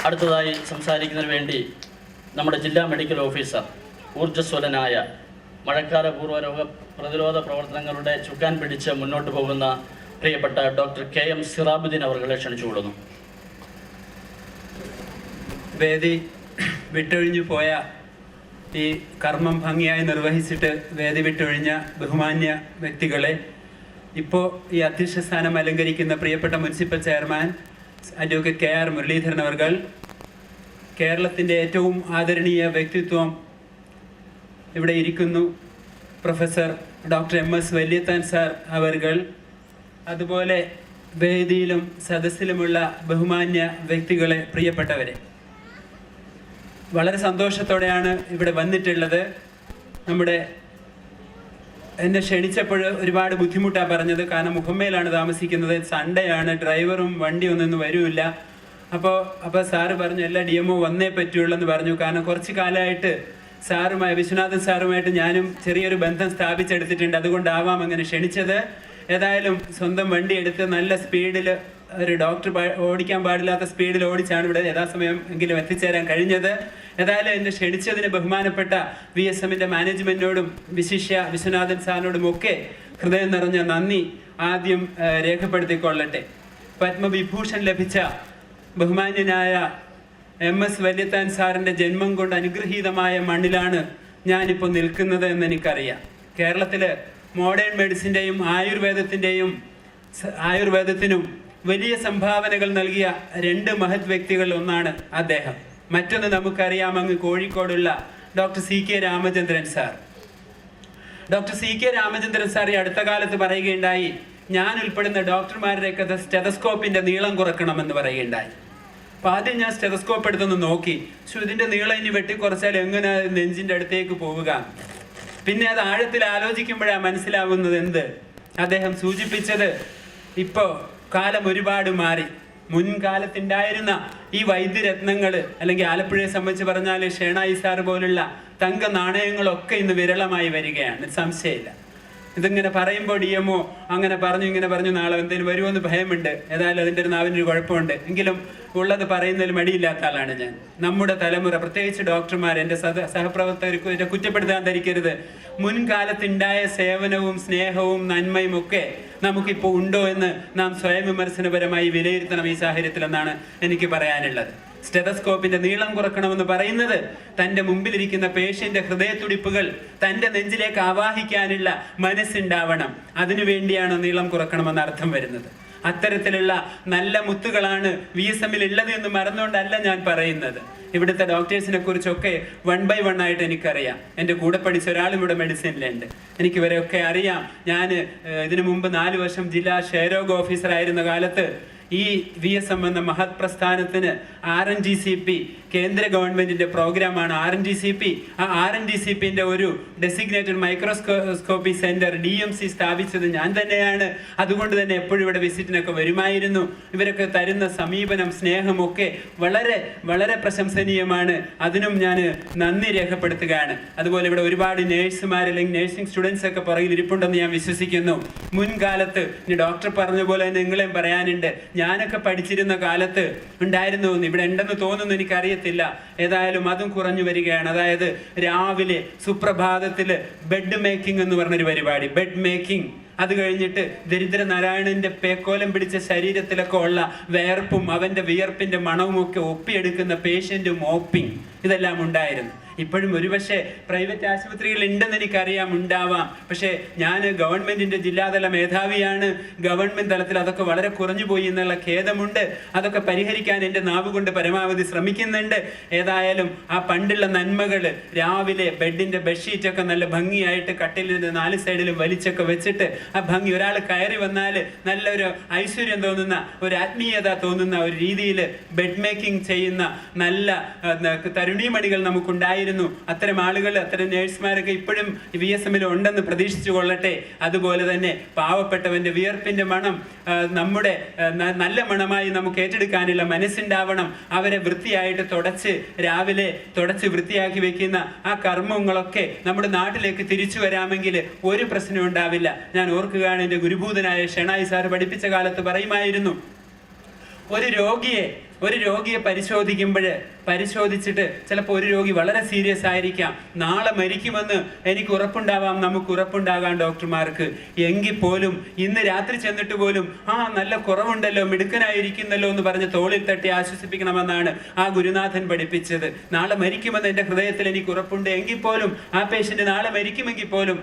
അടുത്തതായി സംസാരിക്കുന്നതിന് വേണ്ടി നമ്മുടെ ജില്ലാ മെഡിക്കൽ ഓഫീസർ ഊർജ്ജസ്വലനായ മഴക്കാല പൂർവ്വ രോഗ പ്രതിരോധ പ്രവർത്തനങ്ങളുടെ ചുക്കാൻ പിടിച്ച് മുന്നോട്ട് പോകുന്ന പ്രിയപ്പെട്ട ഡോക്ടർ KM സിറാബുദ്ദീൻ അവരെ ക്ഷണിച്ചുകൊള്ളുന്നു. വേദി വിട്ടൊഴിഞ്ഞു പോയ ഈ കർമ്മം ഭംഗിയായി നിർവഹിച്ചിട്ട് വേദി വിട്ടൊഴിഞ്ഞ ബഹുമാന്യ വ്യക്തികളെ, ഇപ്പോൾ ഈ അധ്യക്ഷ സ്ഥാനം അലങ്കരിക്കുന്ന പ്രിയപ്പെട്ട municipal chairman advocate KR Muralidharan അവർകൾ, കേരളത്തിൻ്റെ ഏറ്റവും ആദരണീയ വ്യക്തിത്വം ഇവിടെ ഇരിക്കുന്നു, professor doctor MS Valiathan sir അവർകൾ, അതുപോലെ വേദിയിലും സദസ്സിലുമുള്ള ബഹുമാന്യ വ്യക്തികളെ, പ്രിയപ്പെട്ടവരെ, വളരെ സന്തോഷത്തോടെയാണ് ഇവിടെ വന്നിട്ടുള്ളത്. എന്നെ ക്ഷണിച്ചപ്പോൾ ഒരുപാട് ബുദ്ധിമുട്ടാണ് പറഞ്ഞത്. കാരണം മുഹമ്മയിലാണ് താമസിക്കുന്നത്, സൺഡേ ആണ്, ഡ്രൈവറും വണ്ടിയൊന്നും വരില്ല. അപ്പോൾ സാറ് പറഞ്ഞു എല്ലാ DMO വന്നേ പറ്റുള്ളൂ എന്ന് പറഞ്ഞു. കാരണം കുറച്ച് കാലമായിട്ട് വിശ്വനാഥൻ സാറുമായിട്ട് ഞാനും ചെറിയൊരു ബന്ധം സ്ഥാപിച്ചെടുത്തിട്ടുണ്ട്. അതുകൊണ്ടാവാം അങ്ങനെ ക്ഷണിച്ചത്. ഏതായാലും സ്വന്തം വണ്ടി എടുത്ത് നല്ല സ്പീഡിൽ, ഒരു ഡോക്ടർ ഓടിക്കാൻ പാടില്ലാത്ത സ്പീഡിൽ ഓടിച്ചാണ് ഇവിടെ യഥാസമയം എങ്കിലും എത്തിച്ചേരാൻ കഴിഞ്ഞത്. ഏതായാലും എന്നെ ക്ഷണിച്ചതിന് ബഹുമാനപ്പെട്ട VSMന്റെ മാനേജ്മെന്റിനോടും വിശിഷ്യ വിശ്വനാഥൻ സാറിനോടും ഒക്കെ ഹൃദയം നിറഞ്ഞ നന്ദി ആദ്യം രേഖപ്പെടുത്തിക്കൊള്ളട്ടെ. പത്മവിഭൂഷൺ ലഭിച്ച ബഹുമാന്യനായ MS വല്യത്താൻ സാറിൻ്റെ ജന്മം കൊണ്ട് അനുഗ്രഹീതമായ മണ്ണിലാണ് ഞാനിപ്പോൾ നിൽക്കുന്നത് എന്ന് എനിക്കറിയാം. കേരളത്തിൽ മോഡേൺ മെഡിസിൻ്റെയും ആയുർവേദത്തിനും വലിയ സംഭാവനകൾ നൽകിയ 2 മഹത് വ്യക്തികളിൽ ഒന്നാണ് അദ്ദേഹം. മറ്റൊന്ന് നമുക്കറിയാം, അങ്ങ് കോഴിക്കോടുള്ള doctor CK Ramachandran sir. Doctor CK Ramachandran sir ഈ അടുത്ത കാലത്ത് പറയുകയുണ്ടായി, ഞാൻ ഉൾപ്പെടുന്ന ഡോക്ടർമാരുടെയൊക്കെ സ്റ്റെതസ്കോപ്പിൻ്റെ നീളം കുറക്കണമെന്ന് പറയുകയുണ്ടായി. അപ്പോൾ ആദ്യം ഞാൻ സ്റ്റെതസ്കോപ്പ് എടുത്തൊന്ന് നോക്കി, ഇതിൻ്റെ നീളം ഇനി വെട്ടിക്കുറച്ചാൽ എങ്ങനെ നെഞ്ചിൻ്റെ അടുത്തേക്ക് പോവുക. പിന്നെ അത് ആഴത്തിൽ ആലോചിക്കുമ്പോഴാണ് മനസ്സിലാവുന്നത് എന്ത് അദ്ദേഹം സൂചിപ്പിച്ചത്. ഇപ്പോൾ കാലം ഒരുപാട് മാറി. മുൻകാലത്തുണ്ടായിരുന്ന ഈ വൈദ്യരത്നങ്ങൾ, അല്ലെങ്കിൽ ആലപ്പുഴയെ സംബന്ധിച്ച് പറഞ്ഞാൽ ഷേണായി സാർ പോലുള്ള തങ്ക നാണയങ്ങളൊക്കെ ഇന്ന് വിരളമായി വരികയാണ്, സംശയമില്ല. ഇതിങ്ങനെ പറയുമ്പോൾ DMO അങ്ങനെ പറഞ്ഞു ഇങ്ങനെ പറഞ്ഞു, നാളെ എന്തെങ്കിലും വരുമെന്ന് ഭയമുണ്ട്. ഏതായാലും അതിൻ്റെ ഒരു നാവിനൊരു കുഴപ്പമുണ്ട്. എങ്കിലും ഉള്ളത് പറയുന്നതിൽ മടിയില്ലാത്ത ആളാണ് ഞാൻ. നമ്മുടെ തലമുറ, പ്രത്യേകിച്ച് ഡോക്ടർമാർ, എൻ്റെ സഹപ്രവർത്തകർക്ക് കുറ്റപ്പെടുത്താൻ ധരിക്കരുത്. മുൻകാലത്തുണ്ടായ സേവനവും സ്നേഹവും നന്മയും ഒക്കെ നമുക്കിപ്പോൾ ഉണ്ടോ എന്ന് നാം സ്വയം വിമർശനപരമായി വിലയിരുത്തണം ഈ സാഹചര്യത്തിൽ എന്നാണ് എനിക്ക് പറയാനുള്ളത്. സ്റ്റെതസ്കോപ്പിന്റെ നീളം കുറക്കണമെന്ന് പറയുന്നത് തൻ്റെ മുമ്പിലിരിക്കുന്ന പേഷ്യന്റെ ഹൃദയത്തുടിപ്പുകൾ തൻ്റെ നെഞ്ചിലേക്ക് ആവാഹിക്കാനുള്ള മനസ്സുണ്ടാവണം. അതിനുവേണ്ടിയാണ് നീളം കുറക്കണമെന്ന് അർത്ഥം വരുന്നത്. അത്തരത്തിലുള്ള നല്ല മുത്തുകളാണ് VSMൽ ഉള്ളത് എന്ന് മറന്നുകൊണ്ടല്ല ഞാൻ പറയുന്നത്. ഇവിടുത്തെ ഡോക്ടേഴ്സിനെ കുറിച്ചൊക്കെ 1 by 1 ആയിട്ട് എനിക്കറിയാം. എൻ്റെ കൂടെ പഠിച്ച ഒരാളും ഇവിടെ മെഡിസിനിലുണ്ട്, എനിക്ക് ഇവരെയൊക്കെ അറിയാം. ഞാൻ ഇതിനു മുമ്പ് 4 വർഷം ജില്ലാ ക്ഷയരോഗ ഓഫീസറായിരുന്ന കാലത്ത് ഈ VSM എന്ന മഹത് പ്രസ്ഥാനത്തിന് RNGCP കേന്ദ്ര ഗവൺമെന്റിന്റെ പ്രോഗ്രാമാണ് RNGCP. ആ RNGCPന്റെ ഒരു ഡെസിഗ്നേറ്റഡ് മൈക്രോസ്കോപ്പി സെന്റർ DMC സ്ഥാപിച്ചത് ഞാൻ തന്നെയാണ്. അതുകൊണ്ട് തന്നെ എപ്പോഴും ഇവിടെ വിസിറ്റിനൊക്കെ വരുമായിരുന്നു. ഇവരൊക്കെ തരുന്ന സമീപനം, സ്നേഹമൊക്കെ വളരെ വളരെ പ്രശംസനീയമാണ്. അതിനും ഞാൻ നന്ദി രേഖപ്പെടുത്തുകയാണ്. അതുപോലെ ഇവിടെ ഒരുപാട് നേഴ്സുമാർ അല്ലെങ്കിൽ നേഴ്സിംഗ് സ്റ്റുഡൻസ് ഒക്കെ പുറകിൽ ഇരിപ്പുണ്ടെന്ന് ഞാൻ വിശ്വസിക്കുന്നു. മുൻകാലത്ത് ഡോക്ടർ പറഞ്ഞ പോലെ തന്നെ നിങ്ങളെയും പറയാനുണ്ട്, ഞാനൊക്കെ പഠിച്ചിരുന്ന കാലത്ത് ഉണ്ടായിരുന്നു, ഇവിടെ ഉണ്ടെന്ന് തോന്നുന്നു, എനിക്കറിയത്തില്ല. ഏതായാലും അതും കുറഞ്ഞു വരികയാണ്. അതായത് രാവിലെ സുപ്രഭാതത്തിൽ ബെഡ് മേക്കിംഗ് എന്ന് പറഞ്ഞൊരു പരിപാടി, ബെഡ് മേക്കിംഗ്. അത് കഴിഞ്ഞിട്ട് ദരിദ്ര നാരായണന്റെ പേക്കോലം പിടിച്ച ശരീരത്തിലൊക്കെ ഉള്ള വേർപ്പും അവന്റെ വിയർപ്പിന്റെ മണവും ഒക്കെ ഒപ്പിയെടുക്കുന്ന പേഷ്യന്റ് മോപ്പിംഗ്, ഇതെല്ലാം ഉണ്ടായിരുന്നു. ഇപ്പോഴും ഒരുപക്ഷെ പ്രൈവറ്റ് ആശുപത്രികൾ ഉണ്ടെന്ന് എനിക്കറിയാം, ഉണ്ടാവാം. പക്ഷേ ഞാൻ ഗവൺമെന്റിന്റെ ജില്ലാതല മേധാവിയാണ്. ഗവൺമെന്റ് തലത്തിൽ അതൊക്കെ വളരെ കുറഞ്ഞു പോയി എന്നുള്ള ഖേദമുണ്ട്. അതൊക്കെ പരിഹരിക്കാൻ എൻ്റെ നാവ് കൊണ്ട് പരമാവധി ശ്രമിക്കുന്നുണ്ട്. ഏതായാലും ആ പണ്ടുള്ള നന്മകൾ, രാവിലെ ബെഡിന്റെ ബെഡ്ഷീറ്റൊക്കെ നല്ല ഭംഗിയായിട്ട് കട്ടിലിന്റെ 4 സൈഡിലും വലിച്ചൊക്കെ വെച്ചിട്ട് ആ ഭംഗി, ഒരാൾ കയറി വന്നാൽ നല്ലൊരു ഐശ്വര്യം തോന്നുന്ന, ഒരു ആത്മീയത തോന്നുന്ന ഒരു രീതിയിൽ ബെഡ് മേക്കിംഗ് ചെയ്യുന്ന നല്ല തരുണീമണികൾ നമുക്കുണ്ടായിരുന്നു. അത്തരം ആളുകൾ, അത്തരം നേഴ്സുമാരൊക്കെ ഇപ്പോഴും VSMൽ ഉണ്ടെന്ന് പ്രതീക്ഷിച്ചു കൊള്ളട്ടെ. അതുപോലെ തന്നെ പാവപ്പെട്ടവന്റെ വിയർപ്പിന്റെ മണം നമ്മുടെ നല്ല മണമായി നമുക്ക് ഏറ്റെടുക്കാനുള്ള മനസ്സുണ്ടാവണം. അവരെ വൃത്തിയായിട്ട് രാവിലെ തുടച്ച് വൃത്തിയാക്കി വെക്കുന്ന ആ കർമ്മങ്ങളൊക്കെ നമ്മുടെ നാട്ടിലേക്ക് തിരിച്ചു വരാമെങ്കിൽ ഒരു പ്രശ്നം ഉണ്ടാവില്ല. ഞാൻ ഓർക്കുകയാണ്, എൻ്റെ ഗുരുഭൂതനായ ഷെണായി സാർ പഠിപ്പിച്ച കാലത്ത് പറയുമായിരുന്നു, ഒരു രോഗിയെ ഒരു രോഗിയെ പരിശോധിച്ചിട്ട് ചിലപ്പോൾ ഒരു രോഗി വളരെ സീരിയസ് ആയിരിക്കാം, നാളെ മരിക്കുമെന്ന് എനിക്ക് ഉറപ്പുണ്ടാവാം, നമുക്ക് ഉറപ്പുണ്ടാകാം ഡോക്ടർമാർക്ക്. എങ്കിൽ പോലും ഇന്ന് രാത്രി ചെന്നിട്ട് പോലും നല്ല കുറവുണ്ടല്ലോ, മിടുക്കനായിരിക്കുന്നല്ലോ എന്ന് പറഞ്ഞ് തോളിൽ തട്ടി ആശ്വസിപ്പിക്കണമെന്നാണ് ആ ഗുരുനാഥൻ പഠിപ്പിച്ചത്. നാളെ മരിക്കുമെന്ന് എൻ്റെ ഹൃദയത്തിൽ എനിക്ക് ഉറപ്പുണ്ട് എങ്കിൽ പോലും ആ പേഷ്യന്റ് നാളെ മരിക്കുമെങ്കിൽ പോലും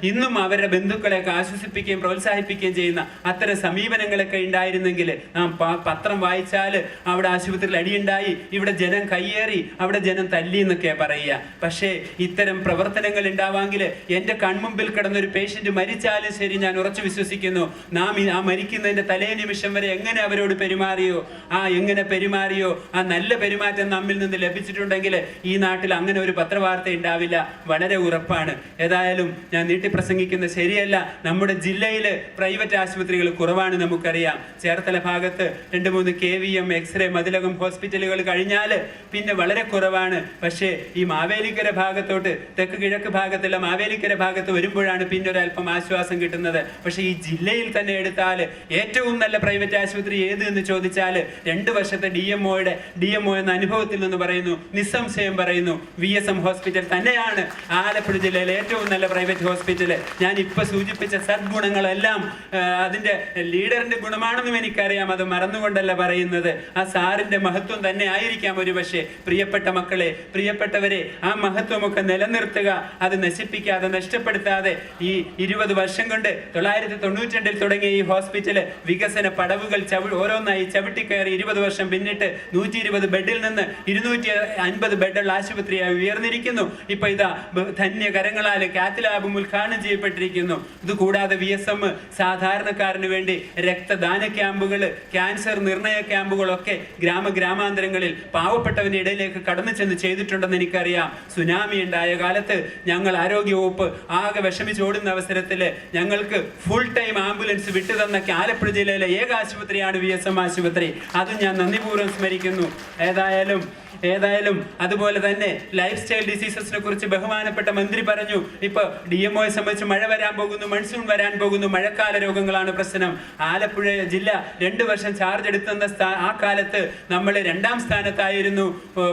ഇന്നും അവരുടെ ബന്ധുക്കളെയൊക്കെ ആശ്വസിപ്പിക്കുകയും പ്രോത്സാഹിപ്പിക്കുകയും ചെയ്യുന്ന അത്തരം സമീപനങ്ങളൊക്കെ ഉണ്ടായിരുന്നെങ്കിൽ നാം പത്രം വായിച്ചാൽ അവിടെ ആശുപത്രിയിൽ അടിയുണ്ടായി, ഇവിടെ ജനം കയ്യേറി, അവിടെ ജനം തല്ലി എന്നൊക്കെയാ പറയുക. പക്ഷേ ഇത്തരം പ്രവർത്തനങ്ങൾ ഉണ്ടാവാമെങ്കിൽ എൻ്റെ കൺമുമ്പിൽ കിടന്നൊരു പേഷ്യന്റ് മരിച്ചാലും ശരി, ഞാൻ ഉറച്ചു വിശ്വസിക്കുന്നു നാം ആ മരിക്കുന്നതിന്റെ തലേ നിമിഷം വരെ എങ്ങനെ അവരോട് പെരുമാറിയോ, ആ നല്ല പെരുമാറ്റം നമ്മിൽ നിന്ന് ലഭിച്ചിട്ടുണ്ടെങ്കിൽ ഈ നാട്ടിൽ അങ്ങനെ ഒരു പത്രവാർത്ത ഉണ്ടാവില്ല, വളരെ ഉറപ്പാണ്. ഏതായാലും ഞാൻ നീട്ടി പ്രസംഗിക്കുന്നത് ശരിയല്ല. നമ്മുടെ ജില്ലയില് പ്രൈവറ്റ് ആശുപത്രികൾ കുറവാണ്, നമുക്കറിയാം. ചേർത്തല ഭാഗത്ത് 2-3 KVM, എക്സ്റേ, മതിലകം ഹോസ്പിറ്റലുകൾ കഴിഞ്ഞാൽ പിന്നെ വളരെ കുറവാണ്. പക്ഷേ ഈ മാവേലിക്കര ഭാഗത്തോട്ട്, തെക്ക് കിഴക്ക് ഭാഗത്തുള്ള മാവേലിക്കര ഭാഗത്ത് വരുമ്പോഴാണ് പിന്നെ ഒരല്പം ആശ്വാസം കിട്ടുന്നത്. പക്ഷേ ഈ ജില്ലയിൽ തന്നെ എടുത്താൽ ഏറ്റവും നല്ല പ്രൈവറ്റ് ആശുപത്രി ഏത് എന്ന് ചോദിച്ചാൽ 2 വർഷത്തെ DMO എന്ന അനുഭവത്തിൽ നിന്ന് പറയുന്നു, നിസ്സംശയം പറയുന്നു, VSM ഹോസ്പിറ്റൽ തന്നെയാണ് ആലപ്പുഴ ജില്ലയിലെ ഏറ്റവും നല്ല പ്രൈവറ്റ് ഹോസ്പിറ്റൽ. ഞാൻ ഇപ്പൊ സൂചിപ്പിച്ച സദ്ഗുണങ്ങളെല്ലാം അതിന്റെ ലീഡറിന്റെ ഗുണമാണെന്നും എനിക്കറിയാം, അത് മറന്നുകൊണ്ടല്ല പറയുന്നത്. ആ സാറിന്റെ മഹത്വം തന്നെ ആയിരിക്കാം ഒരു പക്ഷേ. പ്രിയപ്പെട്ട മക്കളെ, പ്രിയപ്പെട്ടവരെ, ആ മഹത്വമൊക്കെ നിലനിർത്തുക, അത് നശിപ്പിക്കാതെ നഷ്ടപ്പെടുത്താതെ. ഈ 20 വർഷം കൊണ്ട് 992 തുടങ്ങിയ ഈ ഹോസ്പിറ്റല് വികസന പടവുകൾ ഓരോന്നായി ചവിട്ടിക്കയറി 20 വർഷം പിന്നിട്ട് 120 ബെഡിൽ നിന്ന് 250 ബെഡുള്ള ആശുപത്രിയായി ഉയർന്നിരിക്കുന്നു. ഇപ്പൊ ഇതാ ധന്യകരങ്ങളാൽ കാത്ത് ലാബും ഉദ്ഘാടനം ചെയ്യപ്പെട്ടിരിക്കുന്നു. ഇതുകൂടാതെ VSM സാധാരണക്കാരന് വേണ്ടി രക്തദാന ക്യാമ്പുകൾ, ക്യാൻസർ നിർണയ ക്യാമ്പുകളൊക്കെ ഗ്രാമാന്തരങ്ങളിൽ പാവപ്പെട്ടവന്റെ ഇടയിലേക്ക് കടന്നു ചെന്ന് ചെയ്തിട്ടുണ്ടെന്ന് എനിക്കറിയാം. സുനാമി ഉണ്ടായ കാലത്ത് ഞങ്ങൾ ആരോഗ്യവകുപ്പ് ആകെ വിഷമിച്ചോടുന്ന അവസരത്തിൽ ഞങ്ങൾക്ക് ഫുൾ ടൈം ആംബുലൻസ് വിട്ടുതന്ന ആലപ്പുഴ ജില്ലയിലെ ഏക ആശുപത്രിയാണ് VSM ആശുപത്രി. അതും ഞാൻ നന്ദിപൂർവ്വം സ്മരിക്കുന്നു. ഏതായാലും അതുപോലെ തന്നെ ലൈഫ് സ്റ്റൈൽ ഡിസീസസിനെ കുറിച്ച് ബഹുമാനപ്പെട്ട മന്ത്രി പറഞ്ഞു. ഇപ്പൊ DMOയെ സംബന്ധിച്ച് മഴ വരാൻ പോകുന്നു, മൺസൂൺ വരാൻ പോകുന്നു, മഴക്കാല രോഗങ്ങളാണ് പ്രശ്നം. ആലപ്പുഴ ജില്ല 2 വർഷം ചാർജ് എടുത്തുന്ന ആ കാലത്ത് നമ്മൾ 2ാം സ്ഥാനത്തായിരുന്നു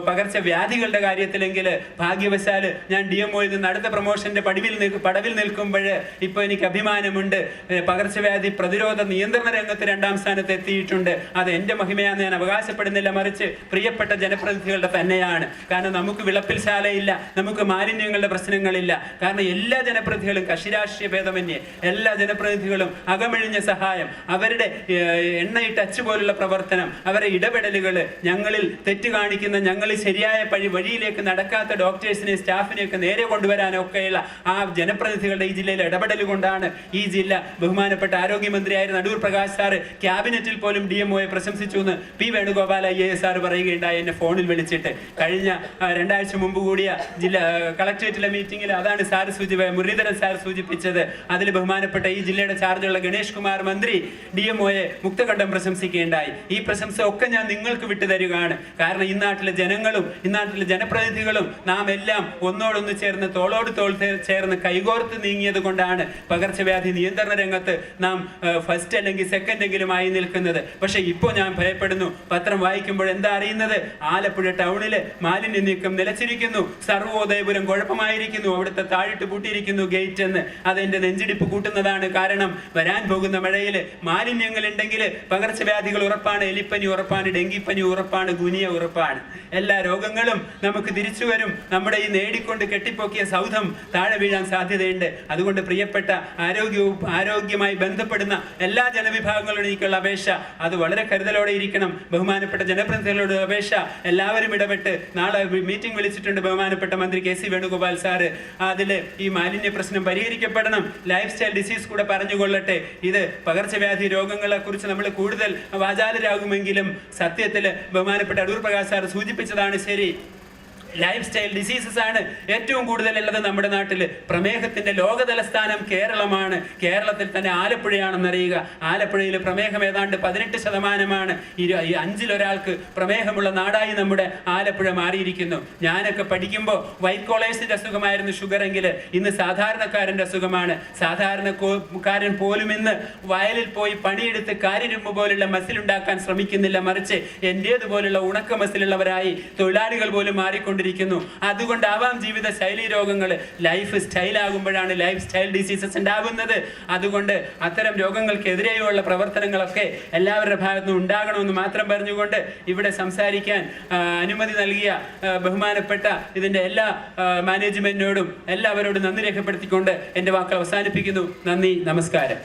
പകർച്ചവ്യാധികളുടെ കാര്യത്തിലെങ്കിൽ. ഭാഗ്യവശാല് ഞാൻ DMOയിൽ നിന്ന് അടുത്ത പ്രൊമോഷന്റെ പടവിൽ നിൽക്കുമ്പോൾ ഇപ്പൊ എനിക്ക് അഭിമാനമുണ്ട്, പകർച്ചവ്യാധി പ്രതിരോധ നിയന്ത്രണ രംഗത്ത് 2ാം സ്ഥാനത്ത് എത്തിയിട്ടുണ്ട്. അത് എന്റെ മഹിമയാന്ന് ഞാൻ അവകാശപ്പെടുന്നില്ല, മറിച്ച് പ്രിയപ്പെട്ട ജനപ്രതിനിധികളുടെ തന്നെയാണ്. കാരണം നമുക്ക് വിളപ്പിൽശാലയില്ല, നമുക്ക് മാലിന്യങ്ങളുടെ പ്രശ്നങ്ങളില്ല. കാരണം എല്ലാ ജനപ്രതിനിധികളും, കക്ഷിരാഷ്ട്രീയ ഭേദമന്യേ എല്ലാ ജനപ്രതിനിധികളും അകമഴിഞ്ഞ സഹായം, അവരുടെ എണ്ണയിട്ട് അച്ചു പോലുള്ള പ്രവർത്തനം, അവരുടെ ഇടപെടലുകൾ, ഞങ്ങളിൽ തെറ്റ് കാണിക്കുന്ന, ഞങ്ങളിൽ ശരിയായ വഴിയിലേക്ക് നടക്കാത്ത ഡോക്ടേഴ്സിനെയും സ്റ്റാഫിനെയൊക്കെ നേരെ കൊണ്ടുവരാനൊക്കെയുള്ള ആ ജനപ്രതിനിധികളുടെ ഈ ജില്ലയിൽ ഇടപെടൽ കൊണ്ടാണ് ഈ ജില്ല. ബഹുമാനപ്പെട്ട ആരോഗ്യമന്ത്രിയായിരുന്ന അടൂർ പ്രകാശ് സാറ് ക്യാബിനറ്റിൽ പോലും DMOയെ പ്രശംസിച്ചു എന്ന് P. വേണുഗോപാൽ IAS സാർ പറയുകയുണ്ടായി എന്നെ ഫോണിൽ വിളിച്ചിട്ട്. കഴിഞ്ഞ 2 ആഴ്ച മുമ്പ് കൂടിയ ജില്ലാ കളക്ടറേറ്റിലെ മീറ്റിംഗിൽ അതാണ് സാർ മുരളീധരൻ സാർ സൂചിപ്പിച്ചത്. അതിൽ ബഹുമാനപ്പെട്ട ഈ ജില്ലയുടെ ചാർജുള്ള ഗണേഷ് കുമാർ മന്ത്രി DMOയെ മുക്തകണ്ഠം പ്രശംസിക്കുകയുണ്ടായി. ഈ പ്രശംസ ഒക്കെ ഞാൻ നിങ്ങൾക്ക് വിട്ടുതരികയാണ്. കാരണം ഈ നാട്ടിലെ ജനങ്ങളും ഈ നാട്ടിലെ ജനപ്രതിനിധികളും നാം എല്ലാം ഒന്നോടൊന്ന് ചേർന്ന്, തോളോട് തോൾ ചേർന്ന് കൈകോർത്ത് നീങ്ങിയത് കൊണ്ടാണ് പകർച്ചവ്യാധി നിയന്ത്രണ രംഗത്ത് നാം ഫസ്റ്റ് അല്ലെങ്കിൽ സെക്കൻഡെങ്കിലും ആയി നിൽക്കുന്നത്. പക്ഷെ ഇപ്പോൾ ഞാൻ ഭയപ്പെടുന്നു. പത്രം വായിക്കുമ്പോൾ എന്താ അറിയുന്നത്? ആലപ്പുഴ ടൗണില് മാലിന്യ നീക്കം നിലച്ചിരിക്കുന്നു, സർവോദയപുരം കുഴപ്പമായിരിക്കുന്നു, അവിടുത്തെ താഴിട്ട് പൂട്ടിയിരിക്കുന്നു ഗേറ്റ് എന്ന്. അതെന്റെ നെഞ്ചിടിപ്പ് കൂട്ടുന്നതാണ്. കാരണം വരാൻ പോകുന്ന മഴയിൽ മാലിന്യങ്ങൾ ഉണ്ടെങ്കിൽ പകർച്ചവ്യാധികൾ ഉറപ്പാണ്, എലിപ്പനി ഉറപ്പാണ്, ഡെങ്കിപ്പനി ഉറപ്പാണ്, ഗുനിയ ഉറപ്പാണ്. എല്ലാ രോഗങ്ങളും നമുക്ക് തിരിച്ചു വരും. നമ്മുടെ ഈ നേടിക്കൊണ്ട് കെട്ടിപ്പൊക്കിയ സൗധം താഴെ വീഴാൻ സാധ്യതയുണ്ട്. അതുകൊണ്ട് പ്രിയപ്പെട്ട ആരോഗ്യമായി ബന്ധപ്പെടുന്ന എല്ലാ ജനവിഭാഗങ്ങളോടും എനിക്കുള്ള അപേക്ഷ, അത് വളരെ കരുതലോടെ ഇരിക്കണം. ബഹുമാനപ്പെട്ട ജനപ്രതിനിധികളോട് അപേക്ഷ, എല്ലാവരും ഇടപെട്ട്. നാളെ മീറ്റിംഗ് വിളിച്ചിട്ടുണ്ട് ബഹുമാനപ്പെട്ട മന്ത്രി KC വേണുഗോപാൽ സാറ്. അതിൽ ഈ മാലിന്യ പ്രശ്നം പരിഹരിക്കപ്പെടണം. ലൈഫ് സ്റ്റൈൽ ഡിസീസ് കൂടെ പറഞ്ഞുകൊള്ളട്ടെ. ഇത് പകർച്ചവ്യാധി രോഗങ്ങളെ കുറിച്ച് നമ്മൾ കൂടുതൽ വാചാലരാകുമെങ്കിലും സത്യത്തിൽ ബഹുമാനപ്പെട്ട അടൂർ പ്രകാശ് സാർ സൂചിപ്പിച്ചതാണ് ശരി. ലൈഫ് സ്റ്റൈൽ ഡിസീസസ് ആണ് ഏറ്റവും കൂടുതലുള്ളത് നമ്മുടെ നാട്ടിൽ. പ്രമേഹത്തിന്റെ ലോകതലസ്ഥാനം കേരളമാണ്. കേരളത്തിൽ തന്നെ ആലപ്പുഴയാണെന്നറിയുക. ആലപ്പുഴയിൽ പ്രമേഹം ഏതാണ്ട് 18%. ഈ 5-ൽ-1 പ്രമേഹമുള്ള നാടായി നമ്മുടെ ആലപ്പുഴ മാറിയിരിക്കുന്നു. ഞാനൊക്കെ പഠിക്കുമ്പോൾ വൈറ്റ് കോളേഴ്സിന്റെ അസുഖമായിരുന്നു ഷുഗർ എങ്കിൽ, ഇന്ന് സാധാരണക്കാരന്റെ അസുഖമാണ്. സാധാരണക്കാരൻ പോലും ഇന്ന് വയലിൽ പോയി പണിയെടുത്ത് കാരിരുമ്പ് പോലുള്ള മസിൽ ഉണ്ടാക്കാൻ ശ്രമിക്കുന്നില്ല. മറിച്ച് എന്റേതുപോലുള്ള ഉണക്ക മസിലുള്ളവരായി തൊഴിലാളികൾ പോലും മാറിക്കൊണ്ടിരിക്കുന്നു. അതുകൊണ്ടാവാം ജീവിത ശൈലി രോഗങ്ങൾ. ലൈഫ് സ്റ്റൈൽ ആകുമ്പോഴാണ് ലൈഫ് സ്റ്റൈൽ ഡിസീസസ് ഉണ്ടാകുന്നത്. അതുകൊണ്ട് അത്തരം രോഗങ്ങൾക്കെതിരെയുള്ള പ്രവർത്തനങ്ങളൊക്കെ എല്ലാവരുടെ ഭാഗത്തുനിന്നും ഉണ്ടാകണമെന്ന് മാത്രം പറഞ്ഞുകൊണ്ട് ഇവിടെ സംസാരിക്കാൻ അനുമതി നൽകിയ ബഹുമാനപ്പെട്ട ഇതിന്റെ എല്ലാ മാനേജ്മെന്റിനോടും എല്ലാവരോടും നന്ദി രേഖപ്പെടുത്തിക്കൊണ്ട് എൻ്റെ വാക്കുകൾ അവസാനിപ്പിക്കുന്നു. നന്ദി, നമസ്കാരം.